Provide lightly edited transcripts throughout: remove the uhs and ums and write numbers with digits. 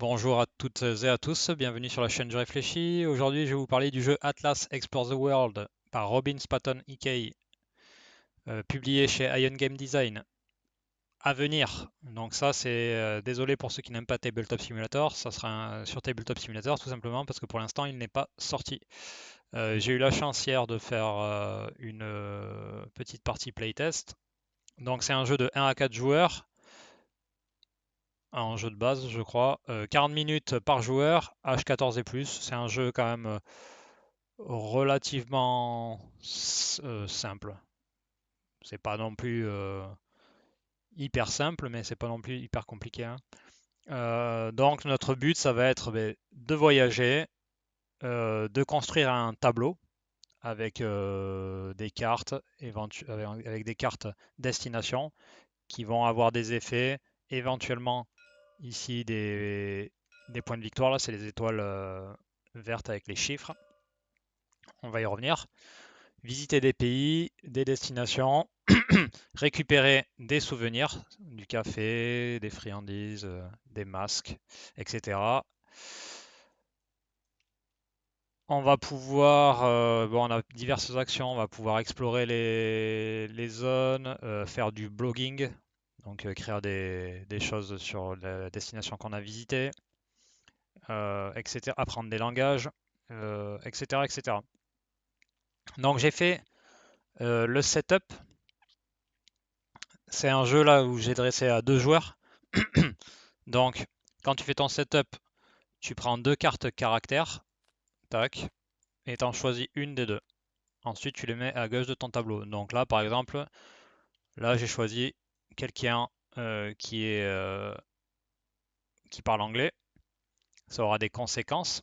Bonjour à toutes et à tous, bienvenue sur la chaîne Je Réfléchis. Aujourd'hui, je vais vous parler du jeu Atlas Explore the World par Robin Spatton Hickey, publié chez Ion Game Design. À venir. Donc ça, c'est désolé pour ceux qui n'aiment pas Tabletop Simulator, ça sera sur Tabletop Simulator tout simplement parce que pour l'instant, il n'est pas sorti. J'ai eu la chance hier de faire une petite partie playtest. Donc c'est un jeu de 1 à 4 joueurs en jeu de base, je crois. 40 minutes par joueur, H14 et plus. C'est un jeu quand même relativement simple. C'est pas non plus hyper simple, mais c'est pas non plus hyper compliqué, hein. Donc notre but, ça va être de voyager, de construire un tableau avec des cartes, avec des cartes destination qui vont avoir des effets, éventuellement ici des points de victoire. Là, c'est les étoiles vertes avec les chiffres. On va y revenir. Visiter des pays, des destinations, récupérer des souvenirs, du café, des friandises, des masques, etc. On va pouvoir, bon, on a diverses actions, on va pouvoir explorer les zones, faire du blogging, donc écrire des choses sur la destination qu'on a visitée, etc., apprendre des langages, etc., etc. Donc j'ai fait le setup. C'est un jeu là où j'ai dressé à deux joueurs. Donc, quand tu fais ton setup, tu prends deux cartes caractères, tac, et tu en choisis une des deux. Ensuite, tu les mets à gauche de ton tableau. Donc là, par exemple, là, j'ai choisi quelqu'un qui parle anglais. Ça aura des conséquences.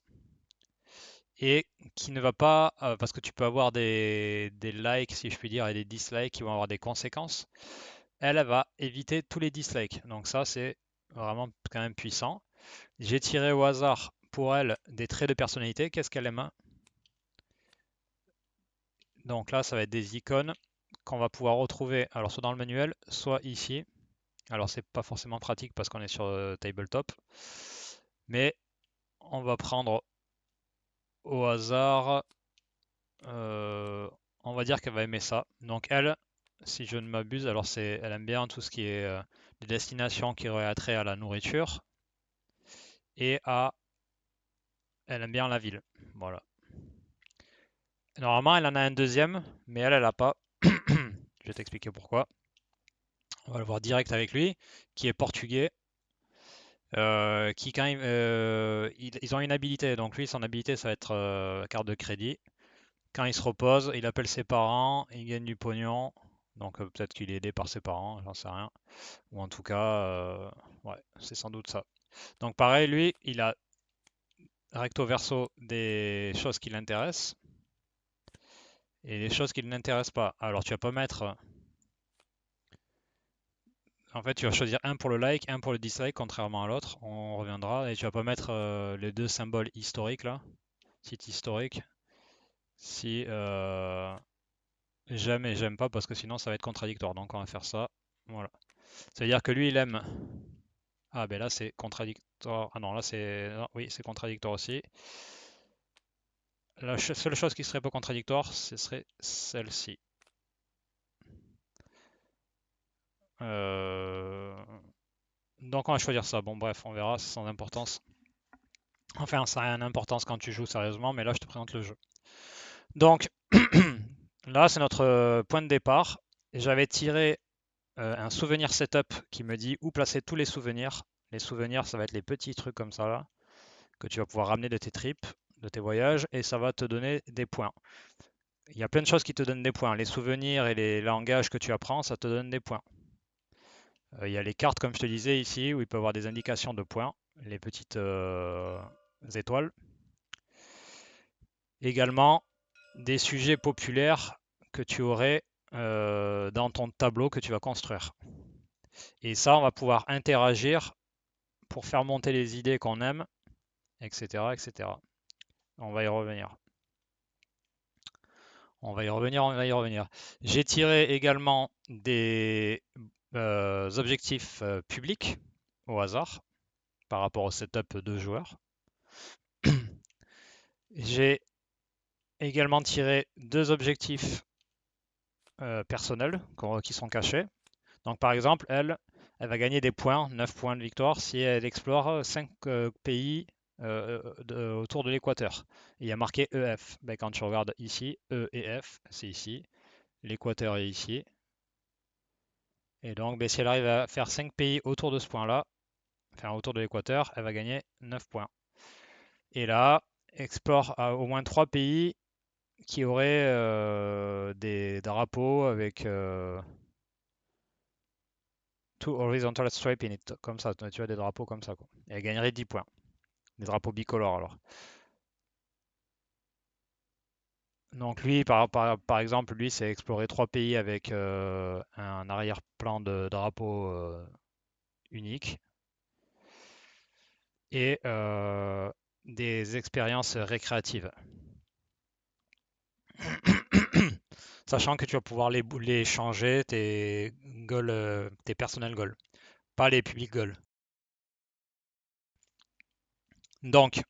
Et qui ne va pas, parce que tu peux avoir des likes, si je puis dire, et des dislikes qui vont avoir des conséquences. Elle va éviter tous les dislikes. Donc ça, c'est vraiment quand même puissant. J'ai tiré au hasard pour elle des traits de personnalité. Qu'est-ce qu'elle aime? Donc là, ça va être des icônes qu'on va pouvoir retrouver alors soit dans le manuel, soit ici. Alors c'est pas forcément pratique parce qu'on est sur tabletop, mais on va prendre au hasard. euh, on va dire qu'elle va aimer ça. Donc elle, si je ne m'abuse, alors elle aime bien tout ce qui est des destinations qui auraient attrait à la nourriture et elle aime bien la ville. Voilà. Normalement, elle en a un deuxième, mais elle a pas. Je vais t'expliquer pourquoi. On va le voir direct avec lui, qui est portugais, qui quand ils ont une habilité. Donc lui, son habilité, ça va être carte de crédit. Quand il se repose, il appelle ses parents, il gagne du pognon. Donc peut-être qu'il est aidé par ses parents, j'en sais rien. Ou en tout cas, ouais, c'est sans doute ça. Donc pareil, lui, il a recto verso des choses qui l'intéressent et des choses qui ne l'intéressent pas. Alors tu vas pas mettre. En fait, tu vas choisir un pour le like, un pour le dislike, contrairement à l'autre. On reviendra. Et tu vas pas mettre les deux symboles historiques là, site historique, si jamais j'aime pas, parce que sinon ça va être contradictoire. Donc on va faire ça. Voilà. Ça veut dire que lui, il aime. Ah ben là c'est contradictoire. Ah non, là c'est. Non, oui, c'est contradictoire aussi. La seule chose qui serait pas contradictoire, ce serait celle-ci. Euh, Donc on va choisir ça. Bon bref, on verra, c'est sans importance. Enfin, ça n'a rien d'importance quand tu joues sérieusement, mais là je te présente le jeu. Donc là, c'est notre point de départ. J'avais tiré un souvenir setup qui me dit où placer tous les souvenirs. Les souvenirs, ça va être les petits trucs comme ça là, que tu vas pouvoir ramener de tes trips, de tes voyages, et ça va te donner des points. Il y a plein de choses qui te donnent des points. Les souvenirs et les langages que tu apprends, ça te donne des points. Il y a les cartes, comme je te disais ici, où il peut y avoir des indications de points, les petites étoiles. Également, des sujets populaires que tu aurais dans ton tableau que tu vas construire. Et ça, on va pouvoir interagir pour faire monter les idées qu'on aime, etc., etc. On va y revenir. On va y revenir, on va y revenir. J'ai tiré également des objectifs publics au hasard. par rapport au setup de joueurs. J'ai également tiré 2 objectifs personnels qui sont cachés. Donc par exemple, elle va gagner des points, 9 points de victoire, si elle explore 5 pays autour de l'équateur. Il y a marqué EF. Ben, quand tu regardes ici, E et F, c'est ici. L'équateur est ici. Et donc, ben, si elle arrive à faire 5 pays autour de ce point-là, enfin autour de l'équateur, elle va gagner 9 points. Et là, explore au moins 3 pays qui auraient des drapeaux avec two horizontal stripe in it, comme ça, tu as des drapeaux comme ça, quoi. Et elle gagnerait 10 points. Des drapeaux bicolores alors. Donc lui, par exemple, lui, c'est explorer 3 pays avec un arrière-plan de drapeau unique et des expériences récréatives. Sachant que tu vas pouvoir les changer, tes goals, tes personnel goals, pas les public goals. Donc,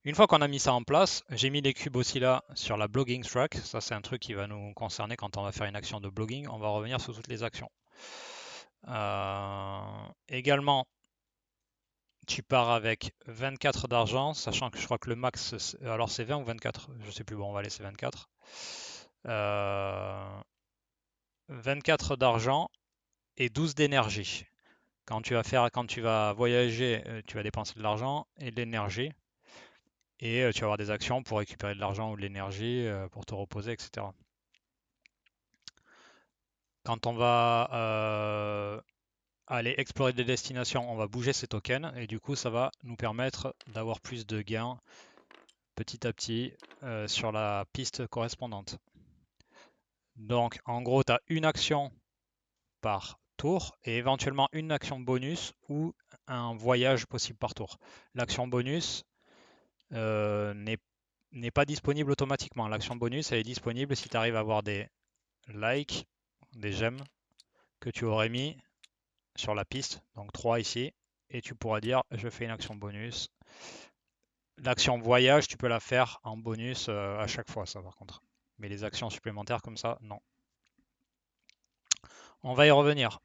une fois qu'on a mis ça en place, j'ai mis les cubes aussi là sur la blogging track. Ça, c'est un truc qui va nous concerner quand on va faire une action de blogging. On va revenir sur toutes les actions. Également, tu pars avec 24 d'argent, sachant que je crois que le max, alors c'est 20 ou 24, je sais plus, bon, on va laisser 24. 24 d'argent et 12 d'énergie. Quand tu vas voyager, tu vas dépenser de l'argent et de l'énergie. Et tu vas avoir des actions pour récupérer de l'argent ou de l'énergie, pour te reposer, etc. Quand on va aller explorer des destinations, on va bouger ces tokens et du coup ça va nous permettre d'avoir plus de gains petit à petit sur la piste correspondante. Donc en gros, tu as une action par tour et éventuellement une action bonus ou un voyage possible par tour. L'action bonus n'est pas disponible automatiquement. L'action bonus, elle est disponible si tu arrives à avoir des likes, des j'aime que tu aurais mis sur la piste, donc 3 ici, et tu pourras dire je fais une action bonus. L'action voyage, tu peux la faire en bonus à chaque fois, ça par contre. Mais les actions supplémentaires comme ça, non. On va y revenir.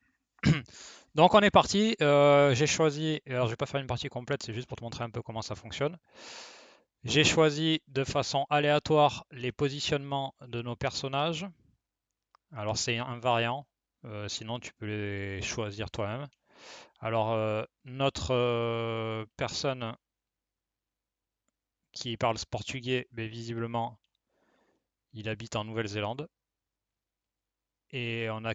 Donc on est parti, j'ai choisi, alors je vais pas faire une partie complète, c'est juste pour te montrer un peu comment ça fonctionne. J'ai choisi de façon aléatoire les positionnements de nos personnages. Alors c'est un variant, sinon tu peux les choisir toi-même. Alors notre personne qui parle portugais, mais visiblement il habite en Nouvelle-Zélande. Et on a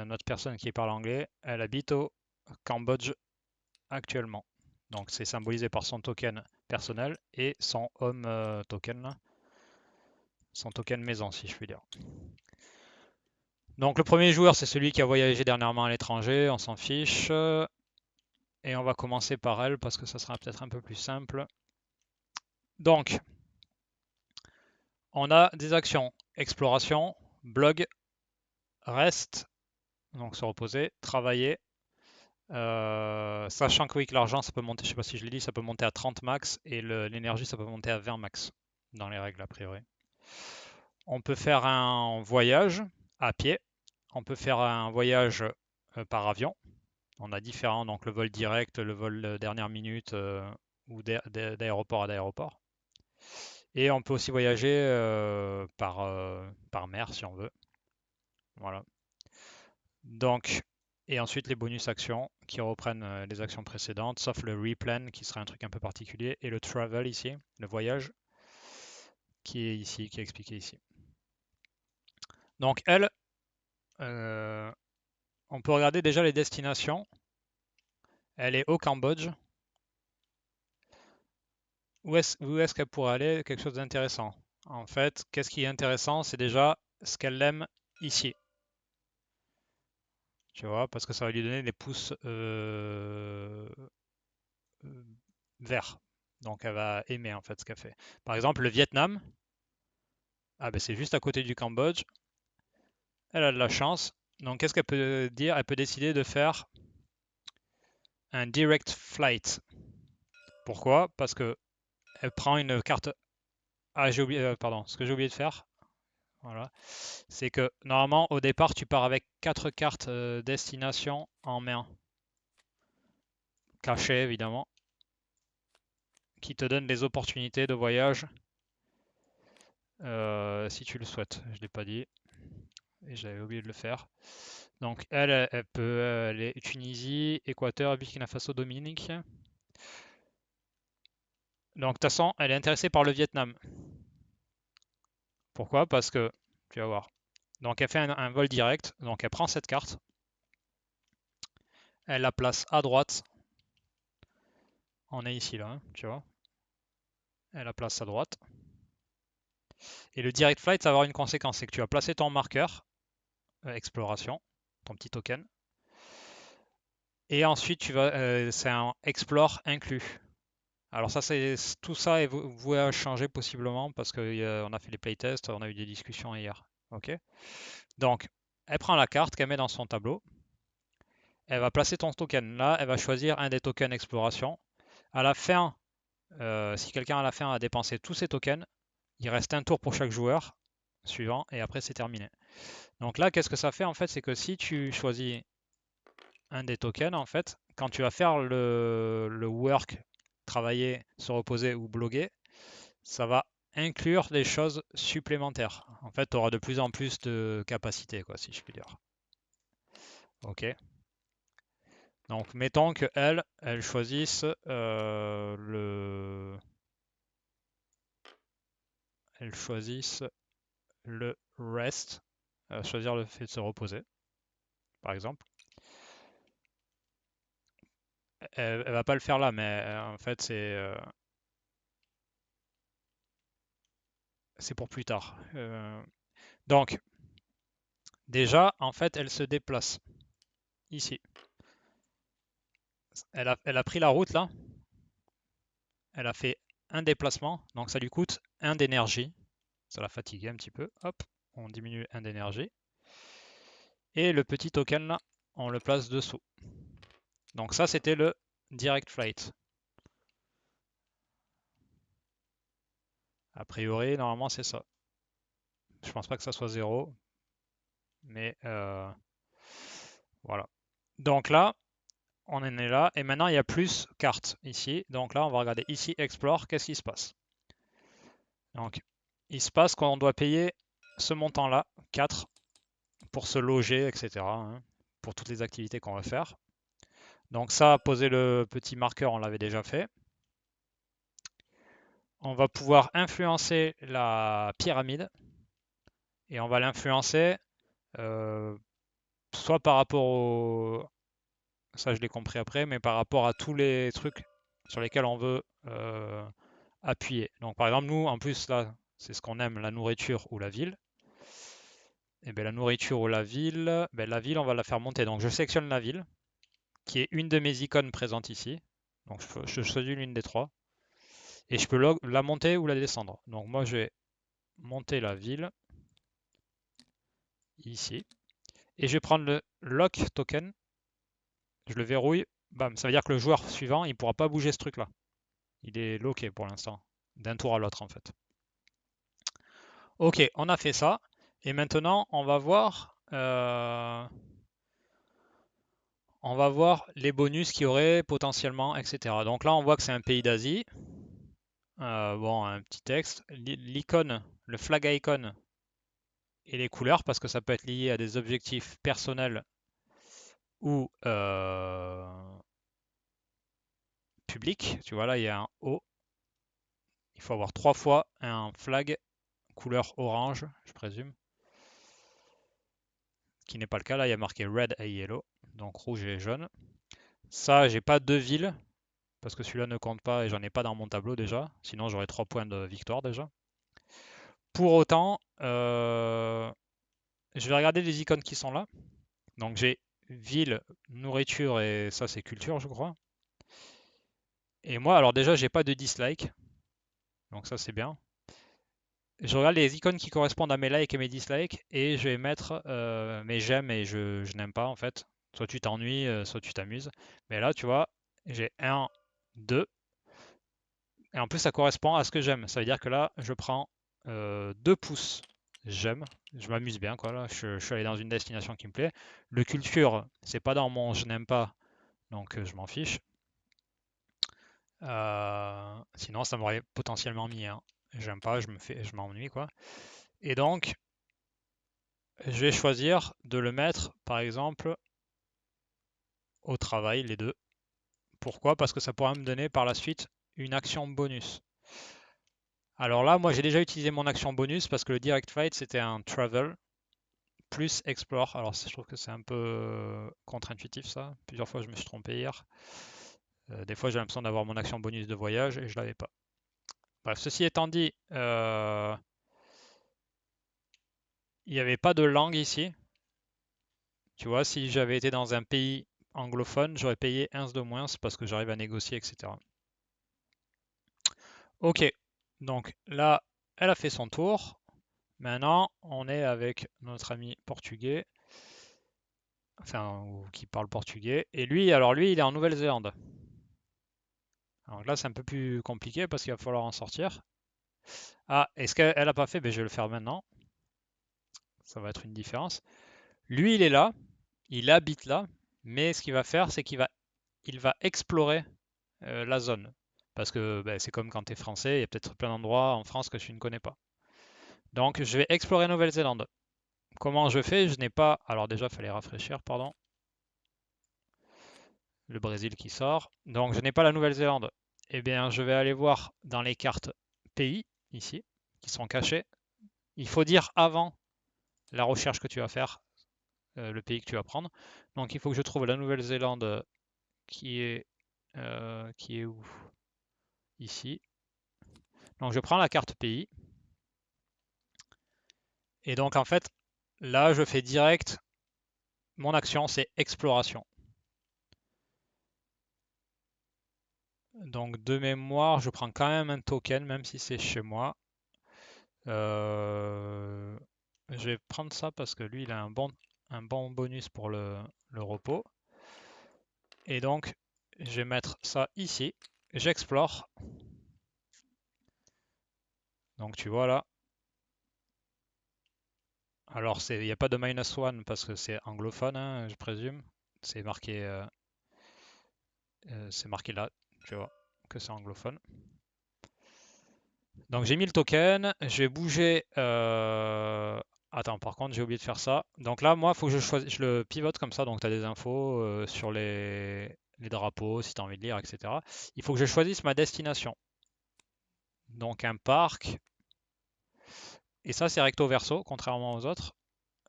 notre personne qui parle anglais, elle habite au Cambodge actuellement. Donc c'est symbolisé par son token personnel et son home token, là. Son token maison si je puis dire. Donc le premier joueur c'est celui qui a voyagé dernièrement à l'étranger, on s'en fiche. Et on va commencer par elle parce que ça sera peut-être un peu plus simple. Donc on a des actions exploration, blog, reste, donc se reposer, travailler. Sachant que oui, que l'argent ça peut monter, je sais pas si je l'ai dit, ça peut monter à 30 max et l'énergie ça peut monter à 20 max dans les règles a priori. On peut faire un voyage à pied, on peut faire un voyage par avion. On a différents, donc le vol direct, le vol dernière minute ou d'aéroport à d'aéroport. Et on peut aussi voyager par mer si on veut. Voilà. Donc, et ensuite les bonus actions qui reprennent les actions précédentes, sauf le replan qui serait un truc un peu particulier, et le travel ici, le voyage, qui est ici, qui est expliqué ici. Donc elle, on peut regarder déjà les destinations. Elle est au Cambodge. Où est-ce qu'elle pourrait aller? Quelque chose d'intéressant. En fait, qu'est-ce qui est intéressant? C'est déjà ce qu'elle aime ici. Tu vois, parce que ça va lui donner des pouces verts. Donc elle va aimer en fait ce qu'elle fait. Par exemple, le Vietnam, ah ben c'est juste à côté du Cambodge. Elle a de la chance. Donc qu'est-ce qu'elle peut dire? Elle peut décider de faire un direct flight. Pourquoi? Parce que elle prend une carte. Ah, j'ai oublié, pardon, ce que j'ai oublié de faire, voilà, c'est que normalement au départ tu pars avec 4 cartes destination en main, cachées évidemment, qui te donnent des opportunités de voyage si tu le souhaites. Je l'ai pas dit et j'avais oublié de le faire. Donc elle peut aller Tunisie, Équateur, Burkina Faso, Dominique. Donc de toute façon, elle est intéressée par le Vietnam. Pourquoi? Parce que, tu vas voir. Donc elle fait un vol direct, donc elle prend cette carte, elle la place à droite. On est ici là, hein, tu vois. Elle la place à droite. Et le direct flight, ça va avoir une conséquence, c'est que tu vas placer ton marqueur, exploration, ton petit token. Et ensuite, c'est un explore inclus. Alors ça, tout ça est voué à changer possiblement parce qu'on a fait les playtests, on a eu des discussions hier. Ok. Donc, elle prend la carte qu'elle met dans son tableau. Elle va placer ton token là. Elle va choisir un des tokens exploration. À la fin, si quelqu'un à la fin a dépensé tous ses tokens, il reste un tour pour chaque joueur suivant et après c'est terminé. Donc là, qu'est-ce que ça fait en fait? C'est que si tu choisis un des tokens, en fait, quand tu vas faire le work, travailler, se reposer ou bloguer, ça va inclure des choses supplémentaires. En fait, tu auras de plus en plus de capacités, quoi, si je puis dire. Ok. Donc, mettons que elle choisisse elle choisisse le rest, choisir le fait de se reposer, par exemple. Elle va pas le faire là, mais en fait, c'est pour plus tard. Donc, déjà, en fait, elle se déplace ici. Elle a pris la route là. Elle a fait un déplacement, donc ça lui coûte 1 d'énergie. Ça l'a fatigué un petit peu. Hop, on diminue 1 d'énergie. Et le petit token là, on le place dessous. Donc ça, c'était le direct flight. A priori, normalement, c'est ça. Je pense pas que ça soit 0, mais voilà. Donc là, on en est là, et maintenant il y a plus cartes ici. Donc là, on va regarder ici Explore, qu'est-ce qui se passe? Donc, il se passe qu'on doit payer ce montant-là, 4, pour se loger, etc., hein, pour toutes les activités qu'on va faire. Donc ça, poser le petit marqueur, on l'avait déjà fait. On va pouvoir influencer la pyramide, et on va l'influencer soit par rapport au... Ça, je l'ai compris après, mais par rapport à tous les trucs sur lesquels on veut appuyer. Donc par exemple, nous, en plus, là, c'est ce qu'on aime, la nourriture ou la ville. Et bien la nourriture ou la ville, la ville, on va la faire monter. Donc je sélectionne la ville, qui est une de mes icônes présentes ici. Donc je choisis l'une des trois. Et je peux la monter ou la descendre. Donc moi, je vais monter la ville ici. Et je vais prendre le lock token. Je le verrouille. Bam, ça veut dire que le joueur suivant, il ne pourra pas bouger ce truc-là. Il est locké pour l'instant, d'un tour à l'autre en fait. Ok, on a fait ça. Et maintenant, on va voir les bonus qu'il y aurait potentiellement, etc. Donc là, on voit que c'est un pays d'Asie. Bon, un petit texte. L'icône, le flag icon et les couleurs, parce que ça peut être lié à des objectifs personnels ou publics. Tu vois, là, il y a un O. Il faut avoir 3 fois un flag couleur orange, je présume. Qui n'est pas le cas. Là, il y a marqué red et yellow, donc rouge et jaune. Ça, j'ai pas 2 villes, parce que celui-là ne compte pas et j'en ai pas dans mon tableau déjà. Sinon, j'aurais 3 points de victoire déjà. Pour autant, je vais regarder les icônes qui sont là. Donc j'ai ville, nourriture et ça c'est culture je crois. Et moi alors déjà j'ai pas de dislike. Donc ça c'est bien. Je regarde les icônes qui correspondent à mes likes et mes dislikes et je vais mettre mes j'aime et je n'aime pas en fait. Soit tu t'ennuies, soit tu t'amuses. Mais là tu vois, J'ai 1, 2. Et en plus, ça correspond à ce que j'aime. Ça veut dire que là, je prends 2 pouces. J'aime. Je m'amuse bien, quoi. Là, je suis allé dans une destination qui me plaît. Le culture, c'est pas dans mon je n'aime pas, donc je m'en fiche. Sinon, ça m'aurait potentiellement mis un j'aime pas, je m'ennuie, quoi. Et donc, je vais choisir de le mettre, par exemple, au travail, les deux. Pourquoi? Parce que ça pourra me donner par la suite une action bonus. Alors là, moi j'ai déjà utilisé mon action bonus parce que le direct flight c'était un travel plus explore. Alors je trouve que c'est un peu contre-intuitif ça. Plusieurs fois je me suis trompé hier. Des fois j'ai l'impression d'avoir mon action bonus de voyage et je l'avais pas. Bref, ceci étant dit, il n'y avait pas de langue ici. Tu vois, si j'avais été dans un pays anglophone, j'aurais payé 1 de moins parce que j'arrive à négocier, etc. Ok, donc là, elle a fait son tour. Maintenant, on est avec notre ami portugais, enfin, ou qui parle portugais. Et lui, alors lui, il est en Nouvelle-Zélande. Alors là, c'est un peu plus compliqué parce qu'il va falloir en sortir. Ah, est-ce qu'elle a pas fait? Ben, je vais le faire maintenant. Ça va être une différence. Lui, il est là, il habite là, mais ce qu'il va faire, c'est qu'il va explorer la zone. Parce que ben, c'est comme quand tu es français, il y a peut-être plein d'endroits en France que tu ne connais pas. Donc, je vais explorer Nouvelle-Zélande. Comment je fais? Je n'ai pas. Alors, déjà, il fallait rafraîchir, pardon. Le Brésil qui sort. Donc, je n'ai pas la Nouvelle-Zélande. Eh bien, je vais aller voir dans les cartes pays, ici, qui sont cachées. Il faut dire avant la recherche que tu vas faire, le pays que tu vas prendre. Donc, il faut que je trouve la Nouvelle-Zélande qui est où? Ici. Donc, je prends la carte pays. Et donc, en fait, là, je fais direct. Mon action, c'est exploration. Donc, de mémoire, je prends quand même un token, même si c'est chez moi. Euh, je vais prendre ça parce que lui, il a un bon bonus pour le repos. Et donc, je vais mettre ça ici. J'explore. Donc, tu vois là. Alors, il n'y a pas de -1 parce que c'est anglophone, hein, je présume. C'est marqué là, tu vois, que c'est anglophone. Donc, j'ai mis le token. Je vais bouger. Attends, par contre, j'ai oublié de faire ça. Donc là, moi, il faut que je le pivote comme ça. Donc, tu as des infos sur les drapeaux, si tu as envie de lire, etc. Il faut que je choisisse ma destination. Donc, un parc. Et ça, c'est recto verso, contrairement aux autres.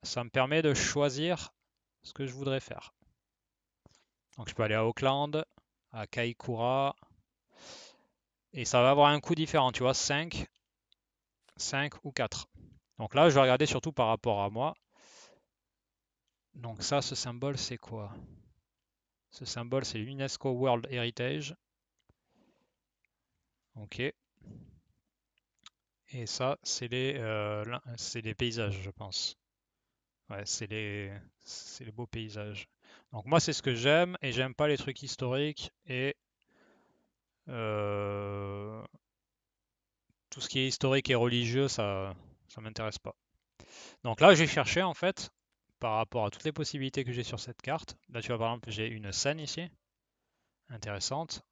Ça me permet de choisir ce que je voudrais faire. Donc, je peux aller à Auckland, à Kaikoura. Et ça va avoir un coût différent, tu vois, 5 ou 4. Donc là, je vais regarder surtout par rapport à moi. Donc ça, ce symbole, c'est quoi? Ce symbole, c'est l'UNESCO World Heritage. Ok. Et ça, c'est les paysages, je pense. Ouais, c'est les beaux paysages. Donc moi, c'est ce que j'aime, et j'aime pas les trucs historiques, et euh, tout ce qui est historique et religieux, ça m'intéresse pas. Donc là, j'ai cherché, en fait, par rapport à toutes les possibilités que j'ai sur cette carte. Là, tu vois, par exemple, j'ai une scène ici, intéressante.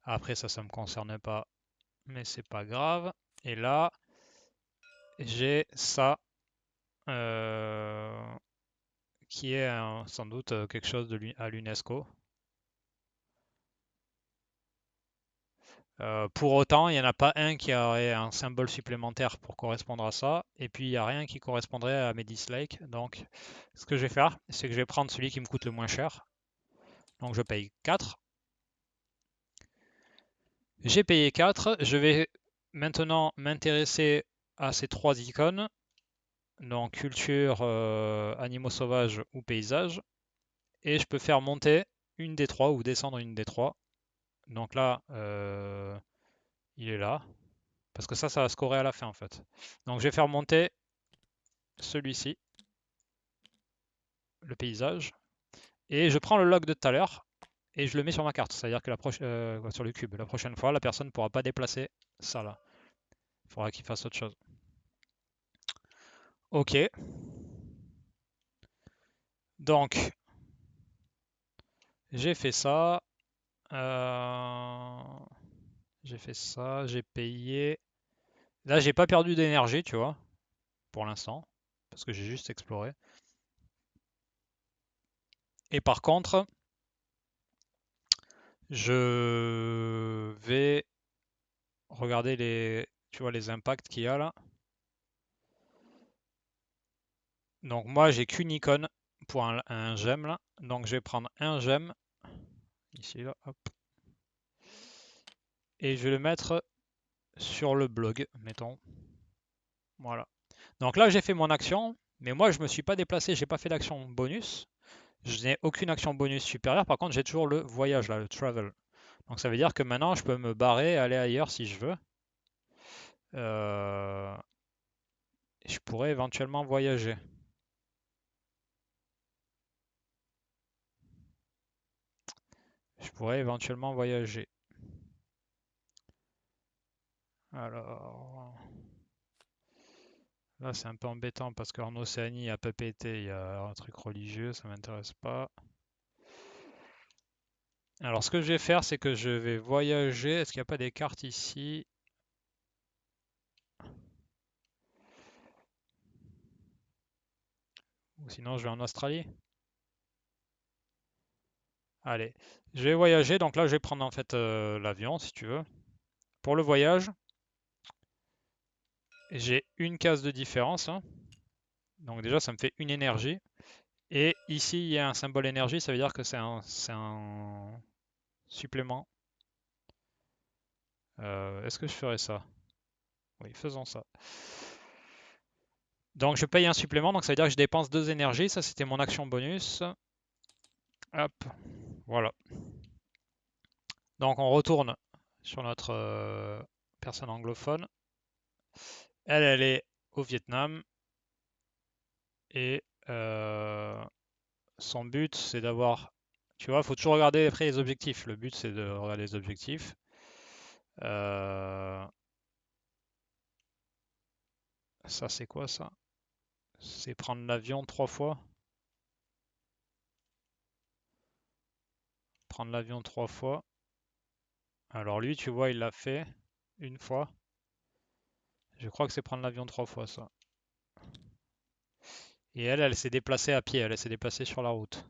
Après, ça me concerne pas, mais c'est pas grave. Et là, j'ai ça euh, qui est sans doute quelque chose à l'UNESCO. Pour autant, il n'y en a pas un qui aurait un symbole supplémentaire pour correspondre à ça, et puis il n'y a rien qui correspondrait à mes dislikes. Donc, ce que je vais faire, c'est que je vais prendre celui qui me coûte le moins cher. Donc, je paye 4. J'ai payé 4. Je vais maintenant m'intéresser à ces 3 icônes. Donc, culture, animaux sauvages ou paysages. Et je peux faire monter une des 3 ou descendre une des 3. Donc là, il est là. Parce que ça va scorer à la fin en fait. Donc je vais faire monter celui-ci, le paysage. Et je prends le log de tout à l'heure. et je le mets sur ma carte. C'est-à-dire que sur le cube, la prochaine fois, la personne ne pourra pas déplacer ça là. Il faudra qu'il fasse autre chose. Ok. Donc, j'ai fait ça. J'ai fait ça, j'ai payé. Là, j'ai pas perdu d'énergie, tu vois, pour l'instant, parce que j'ai juste exploré. Et par contre, je vais regarder tu vois, les impacts qu'il y a là. Donc moi, j'ai qu'une icône pour un gemme là. Donc je vais prendre un gemme ici là, hop, et je vais le mettre sur le blog, mettons. Voilà. Donc là, j'ai fait mon action, mais moi, je me suis pas déplacé, j'ai pas fait d'action bonus. Je n'ai aucune action bonus supérieure. Par contre, j'ai toujours le voyage là, le travel. Donc ça veut dire que maintenant, je peux me barrer, aller ailleurs si je veux. Euh, Je pourrais éventuellement voyager. Je pourrais éventuellement voyager. Alors, là, c'est un peu embêtant parce qu'en Océanie, à PPT, il y a un truc religieux, ça m'intéresse pas. Alors, ce que je vais faire, c'est que je vais voyager. Est-ce qu'il n'y a pas des cartes ici? Ou sinon, je vais en Australie. Allez, je vais voyager. Donc là, je vais prendre en fait l'avion, si tu veux. Pour le voyage, j'ai une case de différence, hein. Donc déjà, ça me fait une énergie. Et ici, il y a un symbole énergie, ça veut dire que c'est un supplément. Est-ce que je ferais ça? Oui, faisons ça. Donc je paye un supplément, donc ça veut dire que je dépense 2 énergies. Ça, c'était mon action bonus. Hop, voilà. Donc on retourne sur notre personne anglophone. Elle est au Vietnam. Et son but, c'est d'avoir... Tu vois, il faut toujours regarder après les objectifs. Le but, c'est de regarder les objectifs. Ça, c'est quoi ça? C'est prendre l'avion 3 fois. Prendre l'avion 3 fois. Alors lui, tu vois, il l'a fait une fois. Je crois que c'est prendre l'avion 3 fois, ça. Et elle s'est déplacée à pied. Elle s'est déplacée sur la route.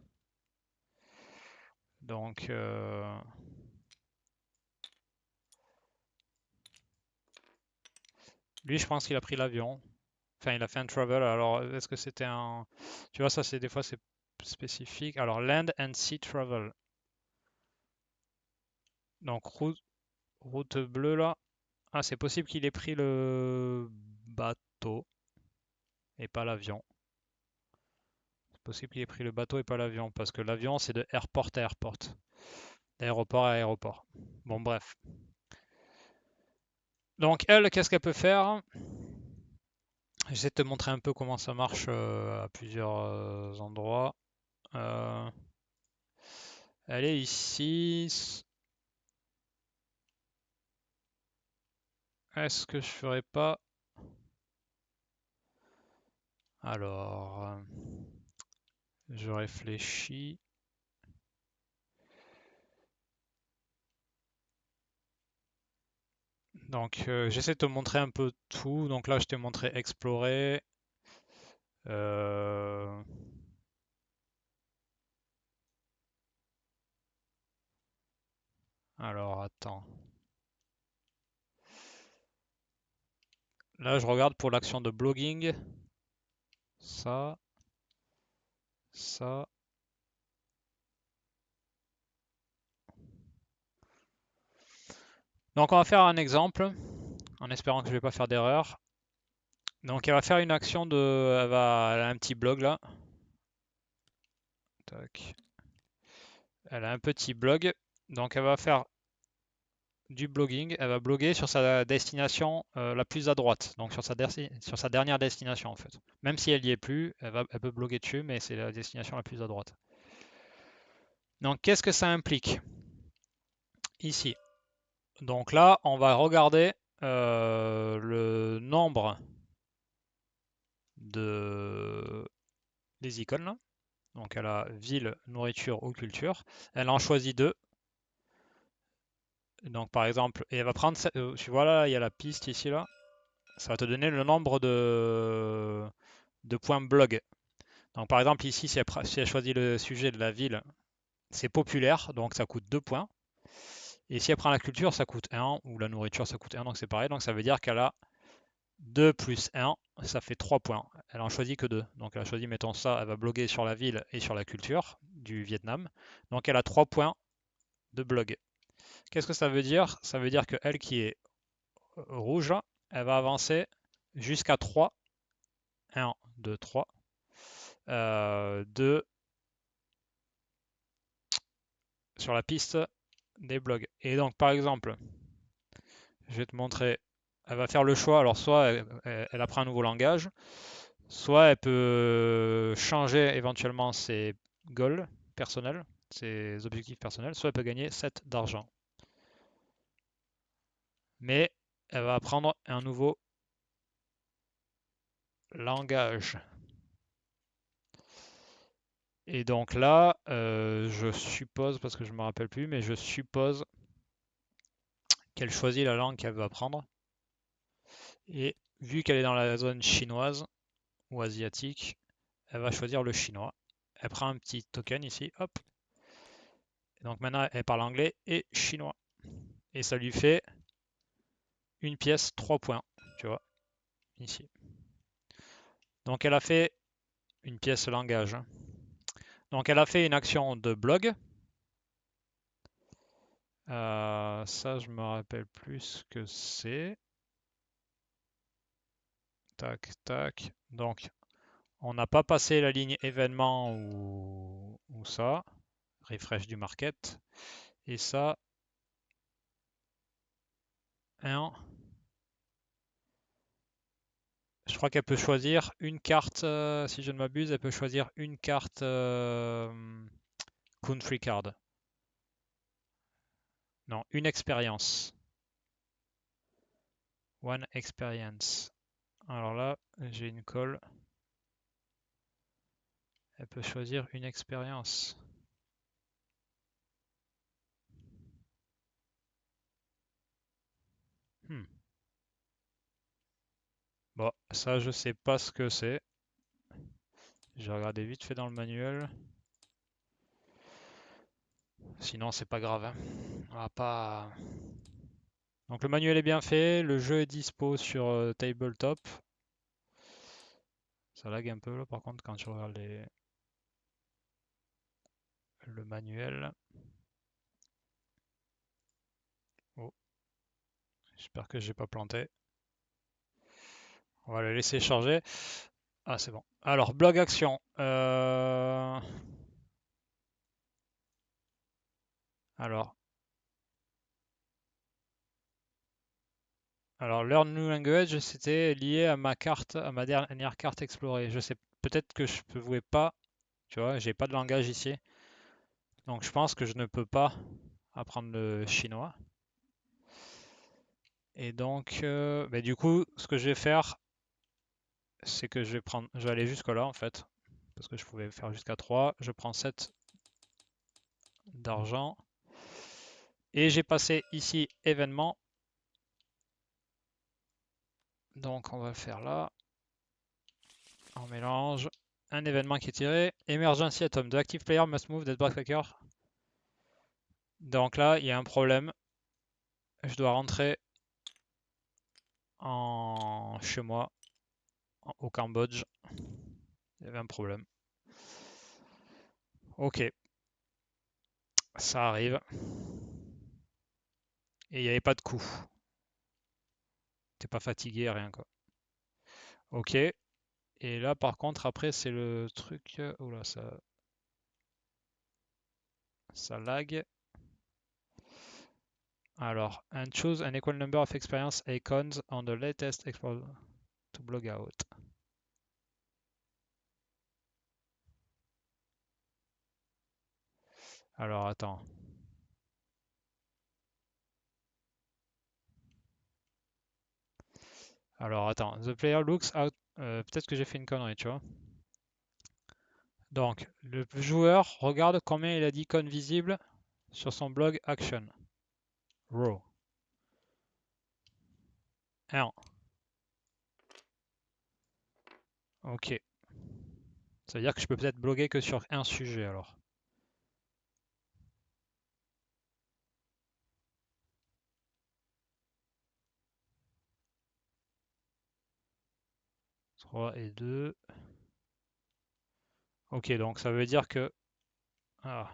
Donc, lui, je pense qu'il a pris l'avion. Enfin, il a fait un travel. Alors, est-ce que c'était un... Tu vois, ça, c'est des fois, c'est spécifique. Alors, land and sea travel. Donc, route bleue, là. Ah, c'est possible qu'il ait pris le bateau et pas l'avion. C'est possible qu'il ait pris le bateau et pas l'avion, parce que l'avion, c'est de airport à airport. D'aéroport à aéroport. Bon, bref. Donc, elle, qu'est-ce qu'elle peut faire? J'essaie de te montrer un peu comment ça marche à plusieurs endroits. Euh, Elle est ici. Est-ce que je ferais pas... Alors, je réfléchis. Donc, j'essaie de te montrer un peu tout. Donc là, je t'ai montré explorer. Euh, Alors, attends. Là, je regarde pour l'action de blogging. Ça, ça. Donc, on va faire un exemple, en espérant que je ne vais pas faire d'erreur. Donc, elle va faire une action de... Elle a un petit blog là. Tac. Elle a un petit blog. Donc, elle va faire du blogging. Elle va bloguer sur sa destination la plus à droite. Donc, sur sa dernière destination, en fait. Même si elle n'y est plus, elle peut bloguer dessus, mais c'est la destination la plus à droite. Donc, qu'est-ce que ça implique ici? Donc là, on va regarder le nombre des icônes là. Donc elle a ville, nourriture ou culture. Elle en choisit deux. Donc par exemple, et elle va prendre, tu vois là, il y a la piste ici là. Ça va te donner le nombre de points blog. Donc par exemple ici, si elle choisit le sujet de la ville, c'est populaire, donc ça coûte 2 points. Et si elle prend la culture, ça coûte 1, ou la nourriture, ça coûte 1, donc c'est pareil. Donc ça veut dire qu'elle a 2 plus 1, ça fait 3 points. Elle en choisit que 2. Donc elle a choisi, mettons ça, elle va bloguer sur la ville et sur la culture du Vietnam. Donc elle a 3 points de blog. Qu'est-ce que ça veut dire? Ça veut dire que elle qui est rouge, elle va avancer jusqu'à 3. 1, 2, 3. 2 sur la piste des blogs. Et donc par exemple, je vais te montrer, elle va faire le choix. Alors soit elle apprend un nouveau langage, soit elle peut changer éventuellement ses goals personnels, ses objectifs personnels, soit elle peut gagner 7 d'argent. Mais elle va apprendre un nouveau langage. Et donc là, je suppose, parce que je ne me rappelle plus, mais je suppose qu'elle choisit la langue qu'elle veut apprendre. Et vu qu'elle est dans la zone chinoise ou asiatique, elle va choisir le chinois. Elle prend un petit token ici, hop. Et donc maintenant, elle parle anglais et chinois. Et ça lui fait une pièce, 3 points, tu vois, ici. Donc elle a fait une pièce langage. Donc elle a fait une action de blog. Ça, je me rappelle plus ce que c'est. Tac, tac. Donc, on n'a pas passé la ligne événement ou ça. Refresh du market. Et ça, 1. Je crois qu'elle peut choisir une carte, si je ne m'abuse, elle peut choisir une carte country card. Non, une expérience. One experience. Alors là, j'ai une colle. Elle peut choisir une expérience. Hmm. Bon, ça, je sais pas ce que c'est. J'ai regardé vite fait dans le manuel. Sinon, c'est pas grave, hein. On va pas. Donc le manuel est bien fait, le jeu est dispo sur Tabletop. Ça lag un peu là par contre quand tu regardes le manuel. Oh, j'espère que j'ai pas planté. On va le laisser charger. Ah, c'est bon. Alors, blog action. Alors, Learn New Language, c'était lié à ma carte, à ma dernière carte explorée. Je sais peut-être que je ne pouvais pas, tu vois, j'ai pas de langage ici. Donc, je pense que je ne peux pas apprendre le chinois. Et donc, du coup, ce que je vais faire, c'est que je vais aller jusque là en fait, parce que je pouvais faire jusqu'à 3. Je prends 7 d'argent et j'ai passé ici événement. Donc on va le faire là. On mélange. Un événement qui est tiré. Emergency Atom. The active player must move that backpacker. Donc là, il y a un problème. Je dois rentrer chez moi, au Cambodge. Il y avait un problème. Ok, ça arrive. Et il n'y avait pas de coup. T'es pas fatigué, rien quoi. Ok. Et là, par contre, après, c'est le truc. Oula, ça lag. Alors, and choose an equal number of experience icons on the latest export to blog out. Alors attends. Alors attends. The player looks out. Peut-être que j'ai fait une connerie, tu vois. Donc, le joueur regarde combien il a d'icônes visibles sur son blog Action. Row. 1. Ok. Ça veut dire que je peux peut-être bloguer que sur un sujet alors. 3 et 2. Ok, donc ça veut dire que... Ah.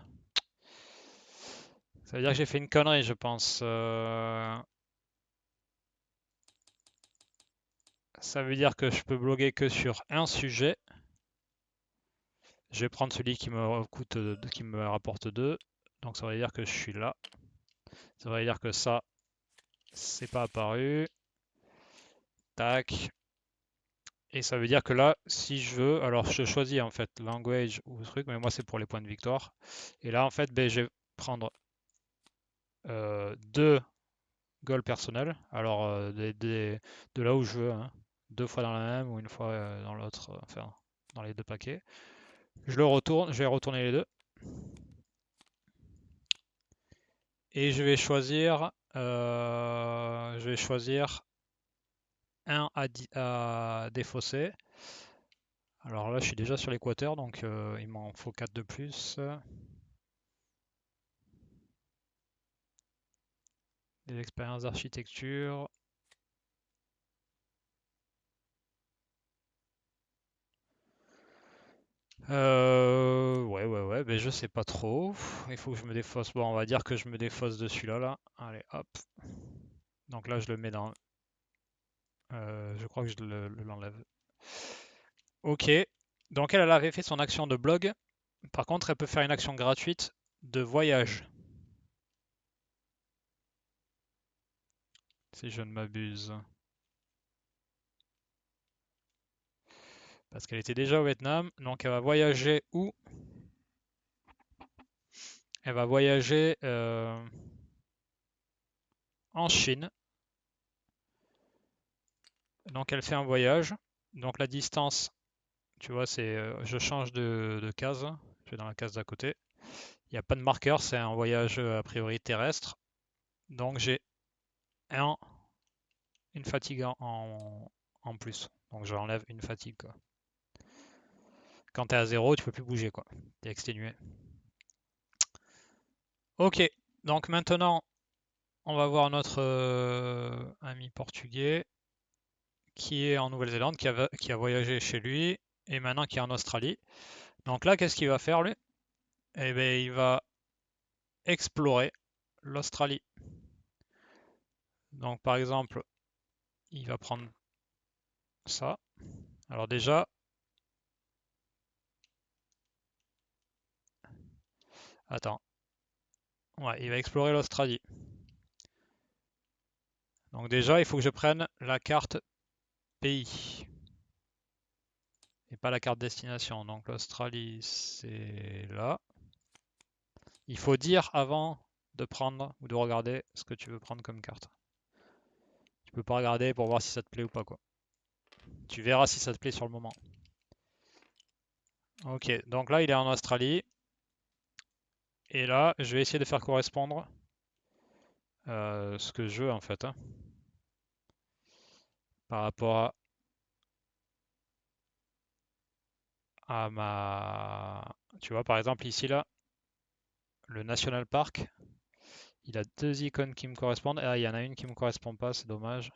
Ça veut dire que j'ai fait une connerie, je pense. Ça veut dire que je peux bloguer que sur un sujet. Je vais prendre celui qui me coûte, qui me rapporte 2. Donc ça veut dire que je suis là. Ça veut dire que ça, c'est pas apparu. Tac. Et ça veut dire que là, si je veux, alors je choisis en fait language ou truc, mais moi c'est pour les points de victoire. Et là en fait, ben, je vais prendre 2 goals personnels. Alors de là où je veux, hein. 2 fois dans la même ou une fois dans l'autre, enfin dans les 2 paquets. Je le retourne, je vais retourner les deux. Et je vais choisir un à défausser. Alors là, je suis déjà sur l'équateur, donc il m'en faut 4 de plus. Des expériences d'architecture. Ouais, mais je sais pas trop. Il faut que je me défausse. Bon, on va dire que je me défausse de celui-là, là. Allez, hop. Donc là, je le mets dans... je crois que je l'enlève. Ok. Donc elle avait fait son action de blog. Par contre, elle peut faire une action gratuite de voyage, si je ne m'abuse. Parce qu'elle était déjà au Vietnam. Donc elle va voyager où? Elle va voyager en Chine. Donc elle fait un voyage. Donc la distance, tu vois, c'est je change de case. Je vais dans la case d'à côté. Il n'y a pas de marqueur, c'est un voyage a priori terrestre. Donc j'ai un, une fatigue en plus. Donc j'enlève une fatigue, quoi. Quand tu es à 0, tu peux plus bouger, quoi. Tu es exténué. Ok, donc maintenant on va voir notre ami portugais qui est en Nouvelle-Zélande, qui a voyagé chez lui et maintenant qui est en Australie. Donc là, qu'est-ce qu'il va faire lui? Eh bien, il va explorer l'Australie. Donc par exemple, il va prendre ça. Alors déjà, attends, ouais, il va explorer l'Australie. Donc déjà, il faut que je prenne la carte pays et pas la carte destination. Donc l'Australie, c'est là. Il faut dire avant de prendre ou de regarder ce que tu veux prendre comme carte. Tu peux pas regarder pour voir si ça te plaît ou pas, quoi. Tu verras si ça te plaît sur le moment. Ok, donc là il est en Australie. Et là, je vais essayer de faire correspondre ce que je veux en fait, hein, par rapport à ma... Tu vois, par exemple ici là, le National Park, il a 2 icônes qui me correspondent. Ah, il y en a une qui me correspond pas, c'est dommage.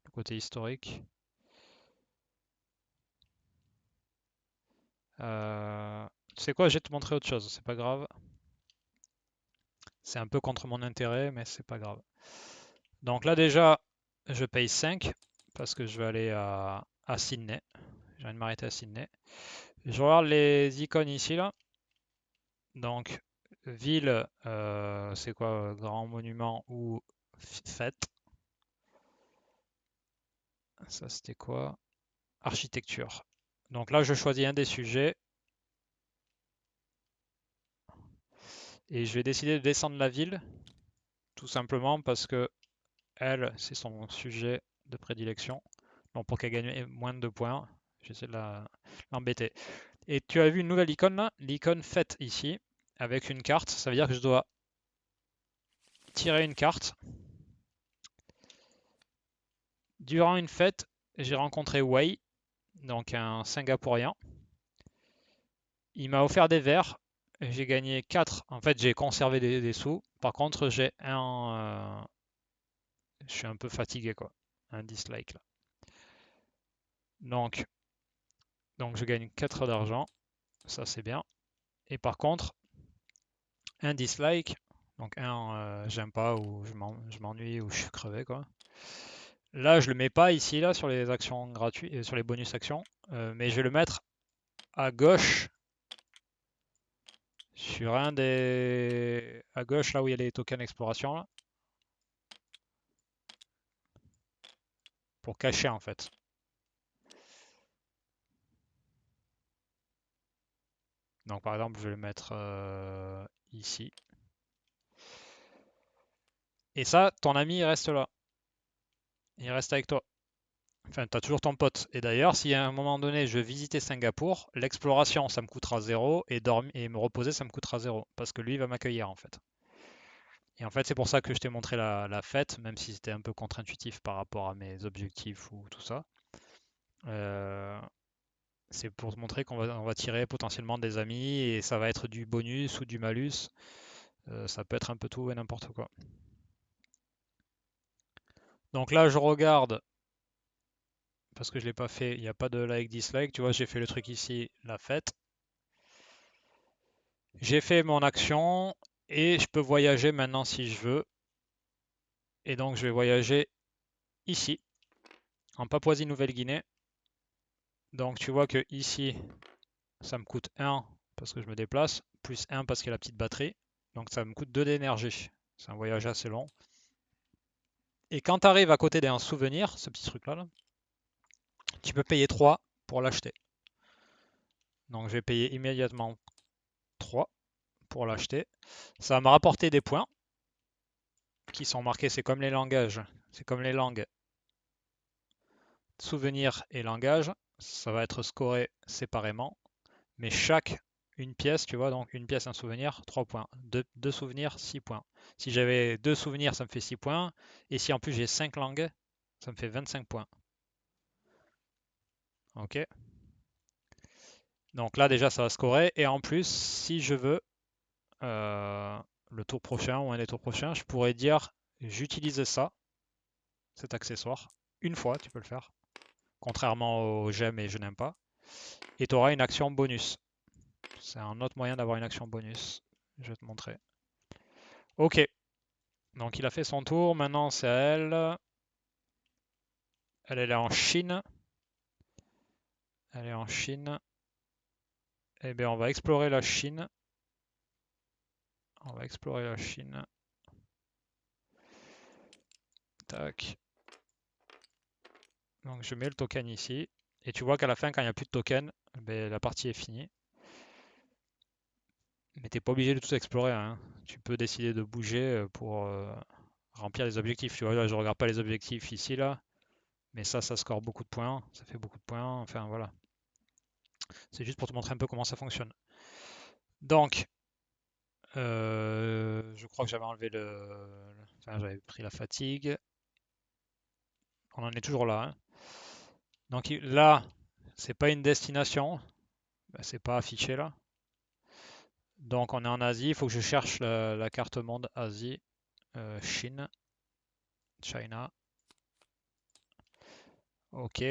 Le côté historique. Tu sais quoi, je vais te montrer autre chose, c'est pas grave. C'est un peu contre mon intérêt, mais c'est pas grave. Donc là déjà, je paye 5 parce que je vais aller à Sydney. J'ai envie de m'arrêter à Sydney. Je regarde les icônes ici là. Donc ville, c'est quoi? Grand monument ou fête? Ça c'était quoi? Architecture. Donc là je choisis un des sujets Et je vais décider de descendre la ville, tout simplement parce que elle, c'est son sujet de prédilection. Donc pour qu'elle gagne moins de 2 points, j'essaie de l'embêter. Et tu as vu une nouvelle icône là, l'icône fête ici, avec une carte. Ça veut dire que je dois tirer une carte. Durant une fête, j'ai rencontré Wei, donc un Singapourien. Il m'a offert des verres. J'ai gagné 4. En fait, j'ai conservé des sous. Par contre, j'ai un. Je suis un peu fatigué, quoi. Un dislike là. Donc, je gagne 4 d'argent. Ça, c'est bien. Et par contre, un dislike. Donc, un j'aime pas ou je m'ennuie ou je suis crevé, quoi. Là, je le mets pas ici, là, sur les actions gratuites, sur les bonus actions. Mais je vais le mettre à gauche. Sur un des. À gauche, là où il y a les tokens exploration, là. Pour cacher, en fait. Donc par exemple, je vais le mettre ici. Et ça, ton ami, il reste là. Il reste avec toi. Enfin, tu as toujours ton pote. Et d'ailleurs, si à un moment donné, je veux visiter Singapour, l'exploration, ça me coûtera 0. Et me reposer, ça me coûtera 0. Parce que lui, il va m'accueillir, en fait. Et en fait, c'est pour ça que je t'ai montré la fête, même si c'était un peu contre-intuitif par rapport à mes objectifs ou tout ça. Euh, c'est pour te montrer qu'on va tirer potentiellement des amis et ça va être du bonus ou du malus. Ça peut être un peu tout et n'importe quoi. Donc là, je regarde, parce que je ne l'ai pas fait, il n'y a pas de like, dislike. Tu vois, j'ai fait le truc ici, la fête. J'ai fait mon action et je peux voyager maintenant si je veux. Et donc, je vais voyager ici, en Papouasie-Nouvelle-Guinée. Donc, tu vois que ici, ça me coûte 1 parce que je me déplace, plus 1 parce qu'il y a la petite batterie. Donc, ça me coûte 2 d'énergie. C'est un voyage assez long. Et quand tu arrives à côté d'un souvenir, ce petit truc-là, là, tu peux payer 3 pour l'acheter. Donc, je vais payer immédiatement 3 pour l'acheter. Ça va me rapporter des points qui sont marqués, c'est comme les langages, c'est comme les langues. Souvenir et langage, ça va être scoré séparément, mais chaque une pièce, tu vois, donc une pièce, un souvenir, 3 points. Deux souvenirs, 6 points. Si j'avais 2 souvenirs, ça me fait 6 points. Et si en plus j'ai 5 langues, ça me fait 25 points. Ok. Donc là déjà ça va scorer. Et en plus, si je veux, le tour prochain ou un des tours prochains, je pourrais dire j'utilise ça, cet accessoire, une fois, tu peux le faire. Contrairement au j'aime et je n'aime pas. Et tu auras une action bonus. C'est un autre moyen d'avoir une action bonus. Je vais te montrer. Ok, donc il a fait son tour, maintenant c'est à elle. Elle est en Chine. Elle est en Chine. Eh bien, on va explorer la Chine. On va explorer la Chine. Tac. Donc je mets le token ici. Et tu vois qu'à la fin, quand il n'y a plus de token, ben, la partie est finie. Mais t'es pas obligé de tout explorer, hein. Tu peux décider de bouger pour remplir les objectifs. Tu vois, là, je regarde pas les objectifs ici, là. Mais ça score beaucoup de points. Ça fait beaucoup de points. Enfin, voilà. C'est juste pour te montrer un peu comment ça fonctionne. Donc, je crois que j'avais enlevé Enfin, j'avais pris la fatigue. On en est toujours là, hein. Donc là, c'est pas une destination. Ben, c'est pas affiché là. Donc on est en Asie. Il faut que je cherche la carte monde Asie. Chine. China. Ok.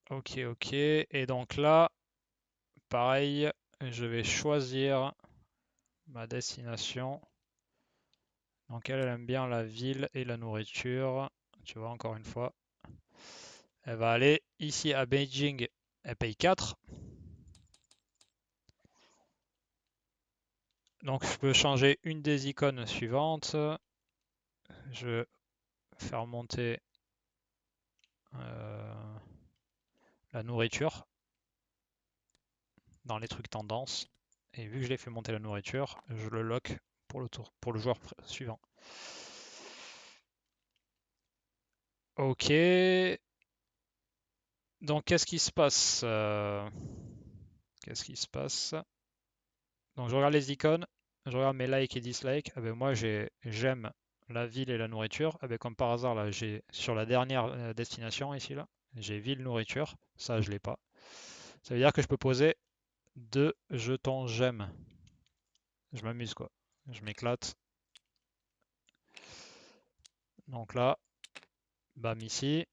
Ok, ok. Et donc là, pareil, je vais choisir ma destination. Donc elle aime bien la ville et la nourriture. Tu vois, encore une fois. Elle va aller ici à Beijing. Elle paye 4. Donc je peux changer une des icônes suivantes. Je vais faire monter la nourriture dans les trucs tendance. Et vu que je l'ai fait monter la nourriture, je le lock pour le tour, pour le joueur suivant. Ok. Donc qu'est-ce qui se passe? Qu'est-ce qui se passe? Donc je regarde les icônes, je regarde mes likes et dislikes. Ah ben moi j'aime la ville et la nourriture. Ah ben comme par hasard là j'ai sur la dernière destination ici là, j'ai ville nourriture. Ça je l'ai pas. Ça veut dire que je peux poser 2 jetons j'aime. Je m'amuse quoi. Je m'éclate. Donc là, bam ici.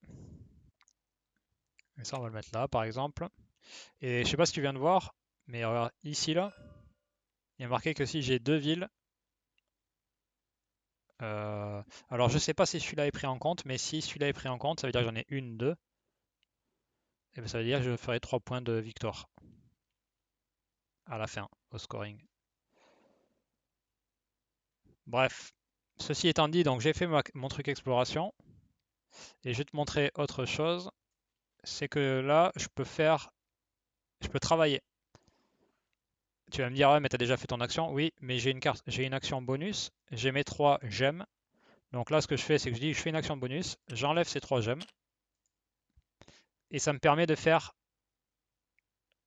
Et ça on va le mettre là par exemple. Et je sais pas si tu viens de voir, mais regarde ici là, il y a marqué que si j'ai 2 villes, alors je sais pas si celui-là est pris en compte, mais si celui-là est pris en compte, ça veut dire que j'en ai une, deux, et ben, ça veut dire que je ferai 3 points de victoire à la fin, au scoring. Bref, ceci étant dit, donc j'ai fait mon truc exploration, et je vais te montrer autre chose, c'est que là, je peux travailler. Tu vas me dire, ouais, mais t'as déjà fait ton action. Oui, mais j'ai une carte, j'ai une action bonus, j'ai mes 3 gemmes. Donc là, ce que je fais, c'est que je dis, je fais une action bonus, j'enlève ces 3 gemmes, et ça me permet de faire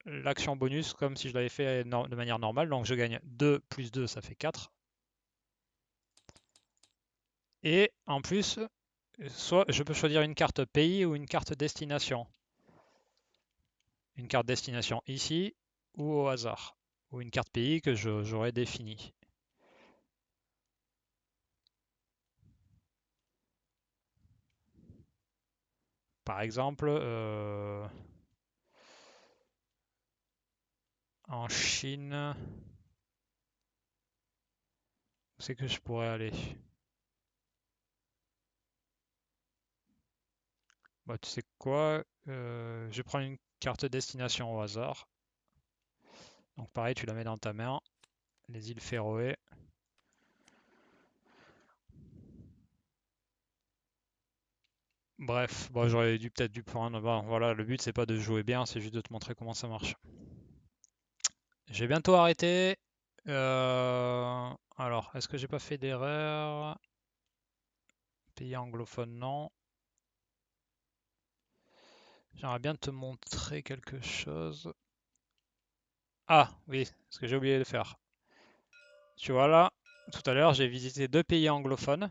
l'action bonus comme si je l'avais fait de manière normale. Donc je gagne 2 plus 2, ça fait 4. Et en plus, soit je peux choisir une carte pays ou une carte destination. Une carte destination ici ou au hasard. Ou une carte pays que j'aurais définie. Par exemple, en Chine, où c'est que je pourrais aller? Bah, tu sais quoi? Je prends une carte destination au hasard. Donc pareil, tu la mets dans ta main. Les îles Féroé. Bref, bon, j'aurais dû peut-être dû prendre. Bon, voilà, le but c'est pas de jouer bien, c'est juste de te montrer comment ça marche. J'ai bientôt arrêté. Alors, est-ce que j'ai pas fait d'erreur? Pays anglophone, non. J'aimerais bien te montrer quelque chose. Ah, oui, ce que j'ai oublié de faire. Tu vois là, tout à l'heure, j'ai visité 2 pays anglophones.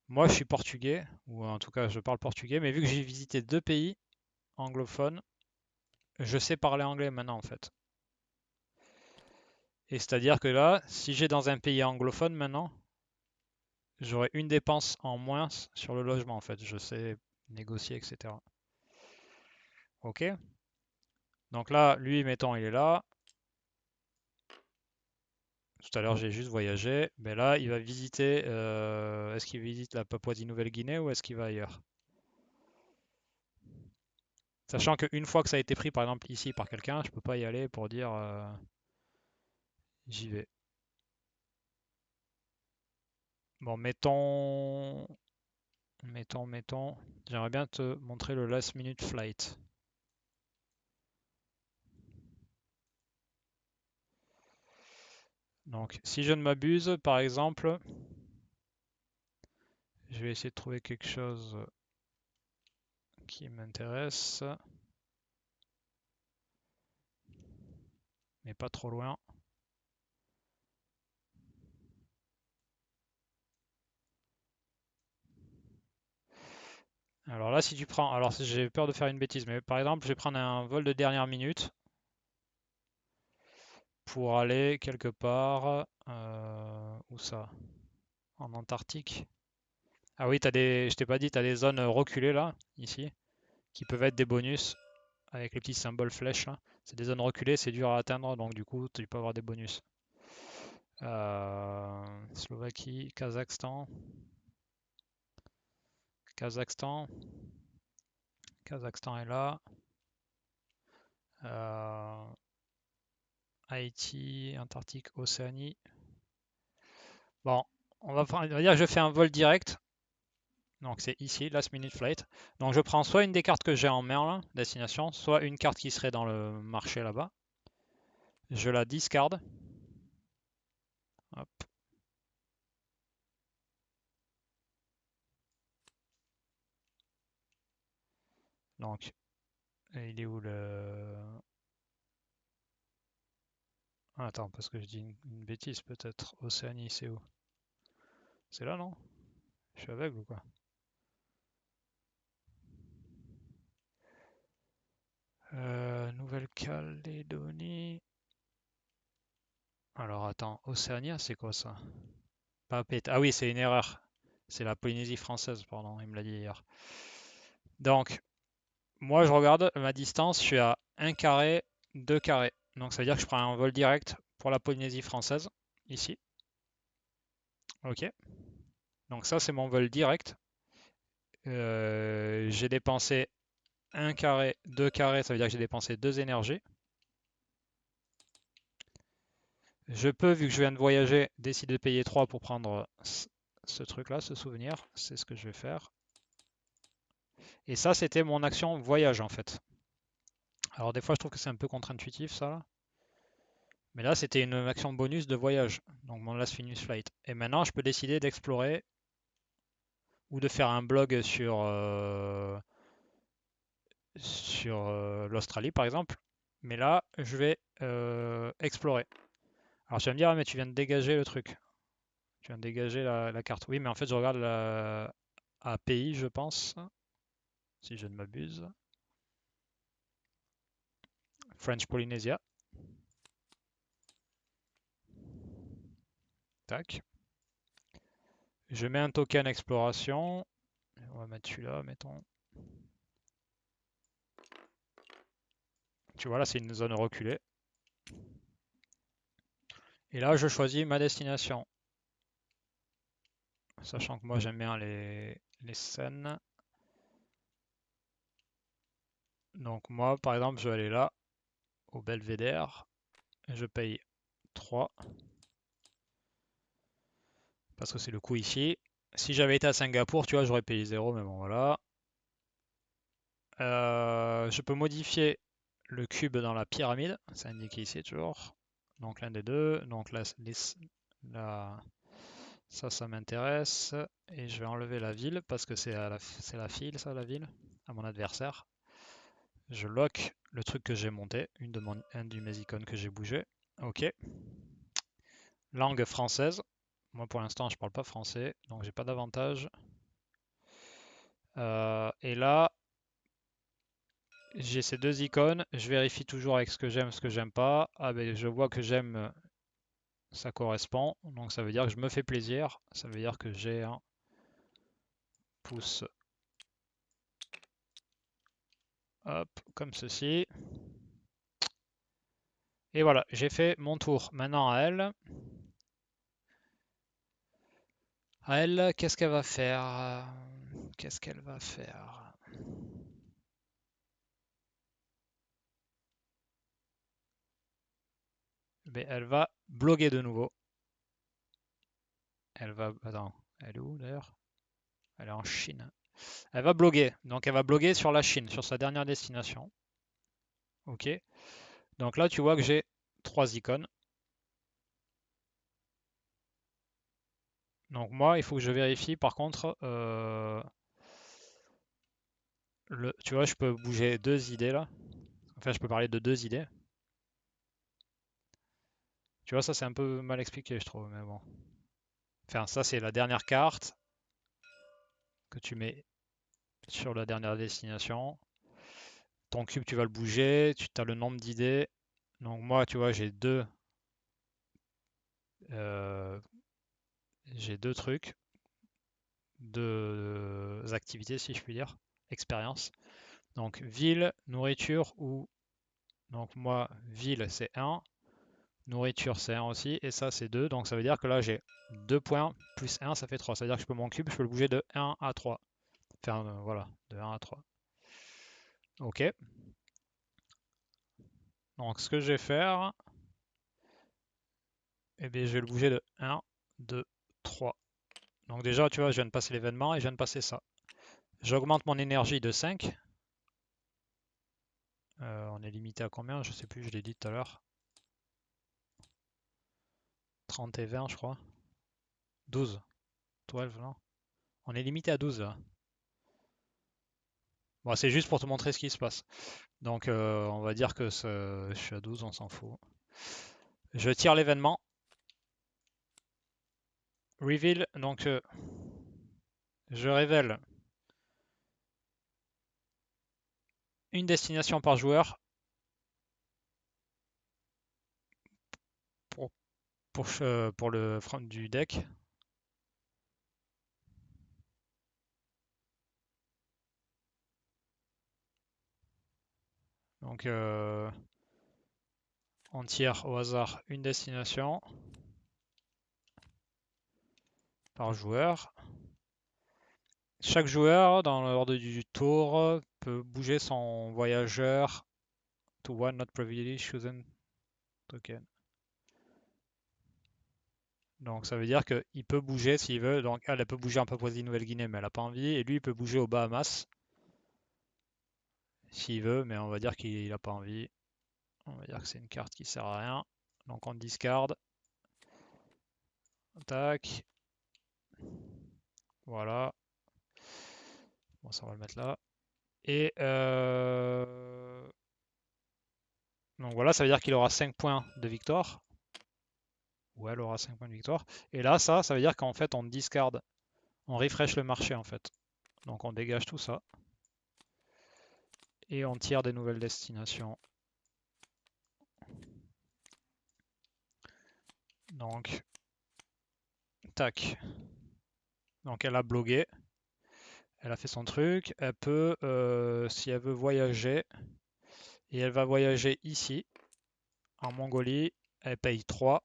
Moi, je suis portugais, ou en tout cas, je parle portugais, mais vu que j'ai visité 2 pays anglophones, je sais parler anglais maintenant en fait. Et c'est-à-dire que là, si j'ai dans un pays anglophone maintenant, j'aurai une dépense en moins sur le logement en fait. Je sais négocier, etc. Ok? Donc là, lui, mettons, il est là. Tout à l'heure, j'ai juste voyagé. Mais là, il va visiter. Est-ce qu'il visite la Papouasie-Nouvelle-Guinée ou est-ce qu'il va ailleurs? Sachant qu'une fois que ça a été pris, par exemple, ici par quelqu'un, je peux pas y aller pour dire j'y vais. Bon, mettons. J'aimerais bien te montrer le last minute flight. Donc, si je ne m'abuse, par exemple, je vais essayer de trouver quelque chose qui m'intéresse, mais pas trop loin. Alors là, si tu prends, alors j'ai peur de faire une bêtise, mais par exemple, je vais prendre un vol de dernière minute pour aller quelque part, où ça? En Antarctique. Ah oui, je t'ai pas dit, tu as des zones reculées là, ici, qui peuvent être des bonus avec les petits symboles flèches là. C'est des zones reculées, c'est dur à atteindre, donc du coup, tu peux avoir des bonus. Slovaquie, Kazakhstan, Kazakhstan, Kazakhstan est là. Haïti, Antarctique, Océanie. Bon, on va dire que je fais un vol direct. Donc c'est ici, last minute flight. Donc je prends soit une des cartes que j'ai en main là, destination, soit une carte qui serait dans le marché là-bas. Je la discard. Hop. Donc, il est où le... Ah, attends, parce que je dis une bêtise peut-être. Océanie, c'est où? C'est là, non? Je suis aveugle ou quoi? Nouvelle-Calédonie. Alors attends, Océania, c'est quoi ça? Ah oui, c'est une erreur. C'est la Polynésie française, pardon, il me l'a dit hier. Donc, moi je regarde ma distance, je suis à 1 carré, 2 carrés. Donc ça veut dire que je prends un vol direct pour la Polynésie française, ici. Ok. Donc ça c'est mon vol direct. J'ai dépensé 1 carré, 2 carrés, ça veut dire que j'ai dépensé 2 énergies. Je peux, vu que je viens de voyager, décider de payer 3 pour prendre ce truc-là, ce souvenir. C'est ce que je vais faire. Et ça, c'était mon action voyage en fait. Alors des fois, je trouve que c'est un peu contre-intuitif ça, là. Mais là, c'était une action bonus de voyage. Donc mon last finish flight. Et maintenant, je peux décider d'explorer ou de faire un blog sur l'Australie par exemple. Mais là, je vais explorer. Alors tu vas me dire, ah, mais tu viens de dégager le truc. Tu viens de dégager la carte. Oui, mais en fait, je regarde à pays, je pense, si je ne m'abuse. French Polynesia. Tac. Je mets un token exploration. On va mettre celui-là, mettons. Tu vois, là, c'est une zone reculée. Et là, je choisis ma destination. Sachant que moi, j'aime bien les scènes. Donc moi, par exemple, je vais aller là, au Belvédère. Je paye 3. Parce que c'est le coût ici. Si j'avais été à Singapour, tu vois, j'aurais payé 0, mais bon, voilà. Je peux modifier le cube dans la pyramide. C'est indiqué ici, toujours. Donc l'un des deux. Donc là, ça m'intéresse. Et je vais enlever la ville, parce que c'est la file, ça, la ville, à mon adversaire. Je lock le truc que j'ai monté, un de mes icônes que j'ai bougé. Ok. Langue française. Moi pour l'instant je parle pas français, donc j'ai pas d'avantage. Et là, j'ai ces deux icônes. Je vérifie toujours avec ce que j'aime, ce que j'aime pas. Ah ben je vois que j'aime, ça correspond. Donc ça veut dire que je me fais plaisir. Ça veut dire que j'ai un pouce. Hop, comme ceci. Et voilà, j'ai fait mon tour. Maintenant à elle. À elle, qu'est-ce qu'elle va faire? Qu'est-ce qu'elle va faire? Mais elle va bloguer de nouveau. Elle va... Attends, elle est où d'ailleurs? Elle est en Chine. Elle va bloguer. Donc elle va bloguer sur la Chine, sur sa dernière destination. Ok. Donc là, tu vois que j'ai 3 icônes. Donc moi, il faut que je vérifie par contre. Tu vois, je peux bouger 2 idées là. Enfin, je peux parler de 2 idées. Tu vois, ça c'est un peu mal expliqué, je trouve, mais bon. Enfin, ça c'est la dernière carte que tu mets sur la dernière destination. Ton cube, tu vas le bouger, tu as le nombre d'idées. Donc moi, tu vois, euh, j'ai deux trucs, 2 activités, si je puis dire, expérience. Donc ville, nourriture ou... Donc moi, ville, c'est 1. Nourriture, c'est 1 aussi. Et ça, c'est 2. Donc ça veut dire que là, j'ai 2 points plus 1, ça fait 3. Ça veut dire que je peux mon cube, je peux le bouger de 1 à 3. Enfin, voilà, de 1 à 3. Ok. Donc ce que je vais faire, eh bien, je vais le bouger de 1, 2, 3. Donc déjà, tu vois, je viens de passer l'événement et je viens de passer ça. J'augmente mon énergie de 5. On est limité à combien? Je sais plus, je l'ai dit tout à l'heure. 30 et 20, je crois. 12. 12, non? On est limité à 12 là. Bon, c'est juste pour te montrer ce qui se passe. Donc, on va dire que je suis à 12, on s'en fout. Je tire l'événement. Reveal, donc je révèle une destination par joueur pour, pour le front du deck. Donc, on tire au hasard une destination par joueur. Chaque joueur, dans l'ordre du tour, peut bouger son voyageur to one not previously chosen token. Donc ça veut dire qu'il peut bouger s'il veut. Donc elle peut bouger en Papouasie-Nouvelle-Guinée, mais elle n'a pas envie. Et lui, il peut bouger aux Bahamas s'il veut, mais on va dire qu'il n'a pas envie. On va dire que c'est une carte qui sert à rien. Donc on discard. Tac. Voilà. Bon, ça on va le mettre là. Et donc voilà, ça veut dire qu'il aura 5 points de victoire. Ou elle aura 5 points de victoire. Et là, ça veut dire qu'en fait, on discard. On refresh le marché en fait. Donc on dégage tout ça. Et on tire des nouvelles destinations. Donc, tac. Donc elle a bloqué. Elle a fait son truc. Elle peut, si elle veut voyager, et elle va voyager ici, en Mongolie. Elle paye 3.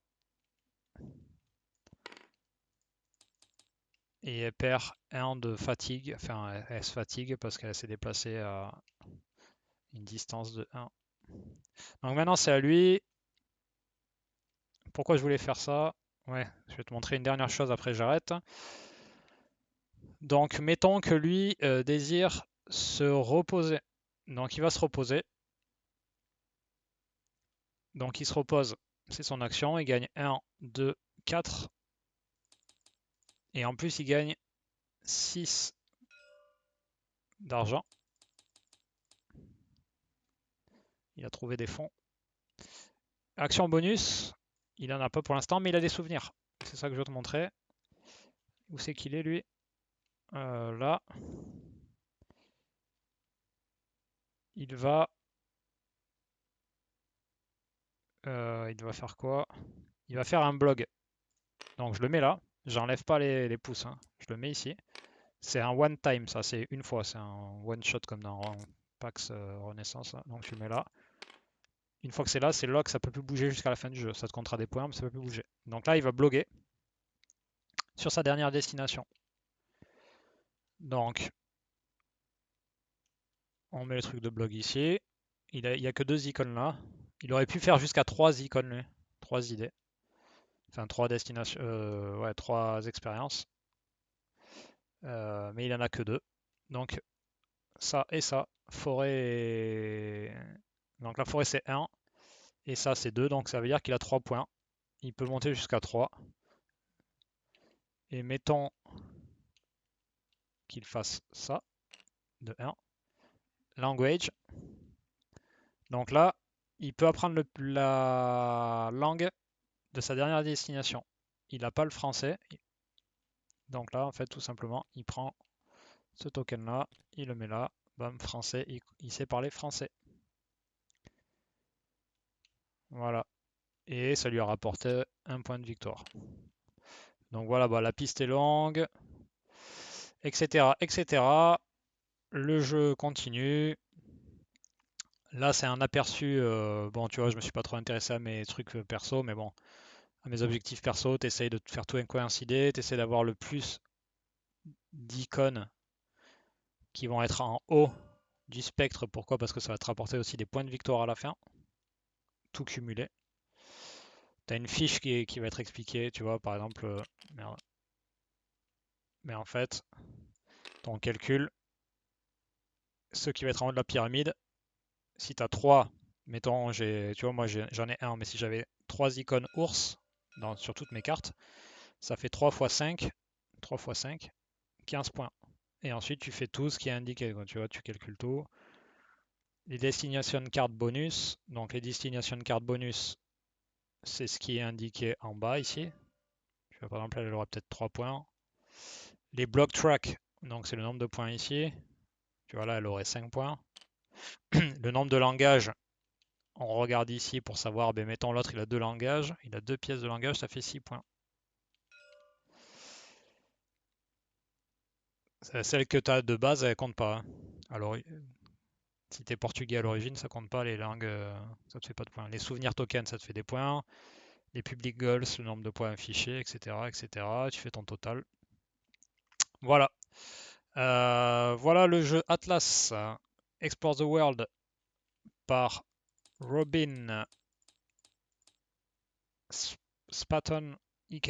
Et elle perd 1 de fatigue. Enfin, elle se fatigue parce qu'elle s'est déplacée à une distance de 1. Donc maintenant c'est à lui. Pourquoi je voulais faire ça? Ouais, je vais te montrer une dernière chose, après j'arrête. Donc mettons que lui désire se reposer. Donc il va se reposer. Donc il se repose, c'est son action, il gagne 1, 2, 4. Et en plus il gagne 6 d'argent. Il a trouvé des fonds. Action bonus, il en a pas pour l'instant, mais il a des souvenirs. C'est ça que je veux te montrer. Où c'est qu'il est lui? Là. Il va faire quoi? Il va faire un blog. Donc je le mets là. J'enlève pas les pouces, hein. Je le mets ici. C'est un one time, ça, c'est une fois. C'est un one shot comme dans Pax Renaissance, là. Donc je le mets là. Une fois que c'est là, c'est lock, ça peut plus bouger jusqu'à la fin du jeu. Ça te comptera des points, mais ça peut plus bouger. Donc là, il va bloguer sur sa dernière destination. Donc, on met le truc de blog ici. Il n'y a que 2 icônes là. Il aurait pu faire jusqu'à 3 icônes, lui. 3 idées. Enfin, 3 destinations. Ouais, 3 expériences. Mais il en a que 2. Donc, ça et ça. Forêt. Donc, la forêt, c'est 1. Et ça, c'est 2. Donc, ça veut dire qu'il a 3 points. Il peut monter jusqu'à 3. Et mettons qu'il fasse ça. De 1. Language. Donc là, il peut apprendre la langue de sa dernière destination. Il n'a pas le français. Donc là, en fait, tout simplement, il prend ce token-là, il le met là, bam, français, il sait parler français. Voilà. Et ça lui a rapporté 1 point de victoire. Donc voilà, bah, la piste est longue, etc., etc. Le jeu continue. Là, c'est un aperçu. Bon, tu vois, je me suis pas trop intéressé à mes trucs perso, mais bon, à mes objectifs perso, tu essayes de te faire tout coïncider, tu essaies d'avoir le plus d'icônes qui vont être en haut du spectre. Pourquoi? Parce que ça va te rapporter aussi des points de victoire à la fin, tout cumulé. Tu as une fiche qui va être expliquée, tu vois, par exemple, merde. Mais en fait, ton calcul, ce qui va être en haut de la pyramide, si tu as 3, mettons, tu vois, moi j'en ai 1, mais si j'avais 3 icônes ours, sur toutes mes cartes. Ça fait 3 fois 5, 3 fois 5, 15 points. Et ensuite, tu fais tout ce qui est indiqué. Tu vois, tu calcules tout. Les destination card bonus. Donc, les destination card bonus, c'est ce qui est indiqué en bas ici. Par exemple, elle aura peut-être 3 points. Les block track, donc c'est le nombre de points ici. Tu vois là, elle aurait 5 points. Le nombre de langages, on regarde ici pour savoir, ben, mettons l'autre, il a 2 langages. Il a 2 pièces de langage, ça fait 6 points. Celle que tu as de base, elle compte pas. Alors, si tu es portugais à l'origine, ça compte pas. Les langues, ça te fait pas de points. Les souvenirs tokens, ça te fait des points. Les public goals, le nombre de points affichés, etc., etc. Tu fais ton total. Voilà. Voilà le jeu Atlas Explore the World par Robin Spatton EK.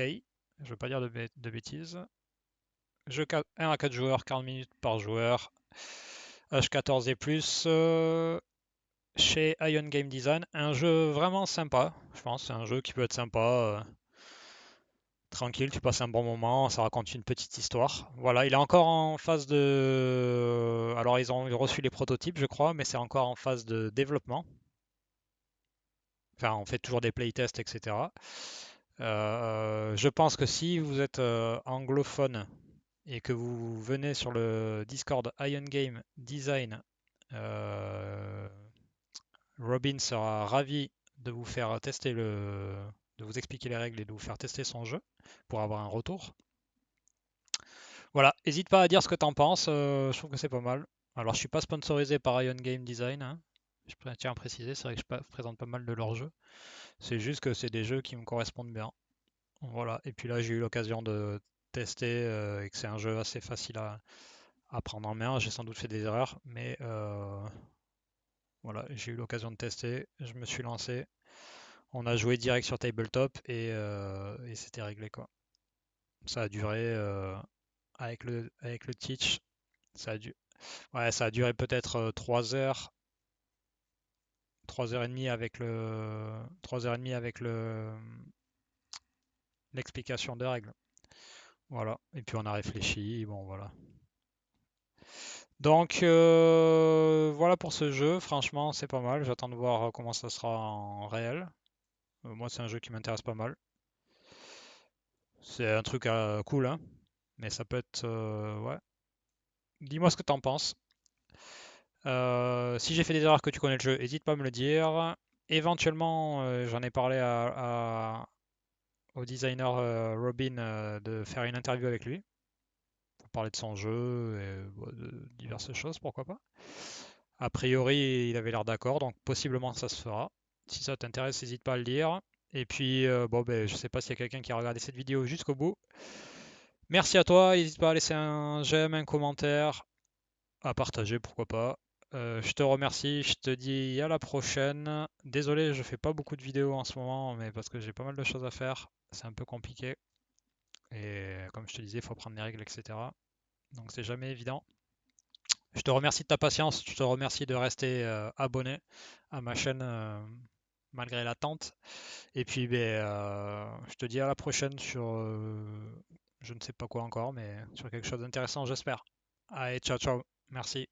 Je ne veux pas dire de bêtises. Jeu 1 à 4 joueurs, 40 minutes par joueur. H14 et plus. Chez Ion Game Design. Un jeu vraiment sympa, je pense. C'est un jeu qui peut être sympa. Tranquille, tu passes un bon moment, ça raconte une petite histoire. Voilà, il est encore en phase de... Alors ils ont reçu les prototypes, je crois, mais c'est encore en phase de développement. Enfin, on fait toujours des playtests, etc. Je pense que si vous êtes anglophone et que vous venez sur le Discord Ion Game Design, Robin sera ravi de vous faire tester de vous expliquer les règles et de vous faire tester son jeu pour avoir un retour. Voilà, n'hésite pas à dire ce que t'en penses, je trouve que c'est pas mal. Alors je suis pas sponsorisé par Ion Game Design, hein. Je tiens à préciser, c'est vrai que je présente pas mal de leurs jeux. C'est juste que c'est des jeux qui me correspondent bien. Voilà, et puis là j'ai eu l'occasion de tester et que c'est un jeu assez facile à prendre en main. J'ai sans doute fait des erreurs, mais voilà, j'ai eu l'occasion de tester, je me suis lancé. On a joué direct sur tabletop et c'était réglé quoi. Ça a duré avec le teach, ça a, ouais, ça a duré peut-être 3 heures, 3 heures et demie avec 3 heures et demie avec l'explication des règles. Voilà. Et puis on a réfléchi, bon voilà. Donc voilà pour ce jeu, franchement c'est pas mal, j'attends de voir comment ça sera en réel. Moi c'est un jeu qui m'intéresse pas mal. C'est un truc cool, hein, mais ça peut être... ouais. Dis-moi ce que t'en penses. Si j'ai fait des erreurs que tu connais le jeu, n'hésite pas à me le dire. Éventuellement, j'en ai parlé au designer Robin de faire une interview avec lui pour parler de son jeu et de diverses choses, pourquoi pas. A priori, il avait l'air d'accord, donc possiblement ça se fera. Si ça t'intéresse, n'hésite pas à le dire. Et puis, bon, ben, je sais pas s'il y a quelqu'un qui a regardé cette vidéo jusqu'au bout. Merci à toi, n'hésite pas à laisser un j'aime, un commentaire, à partager, pourquoi pas. Je te remercie, je te dis à la prochaine. Désolé, je fais pas beaucoup de vidéos en ce moment, mais parce que j'ai pas mal de choses à faire, c'est un peu compliqué. Et comme je te disais, il faut prendre les règles, etc. Donc c'est jamais évident. Je te remercie de ta patience, je te remercie de rester abonné à ma chaîne malgré l'attente. Et puis ben, je te dis à la prochaine sur je ne sais pas quoi encore, mais sur quelque chose d'intéressant, j'espère. Allez, ciao ciao, merci.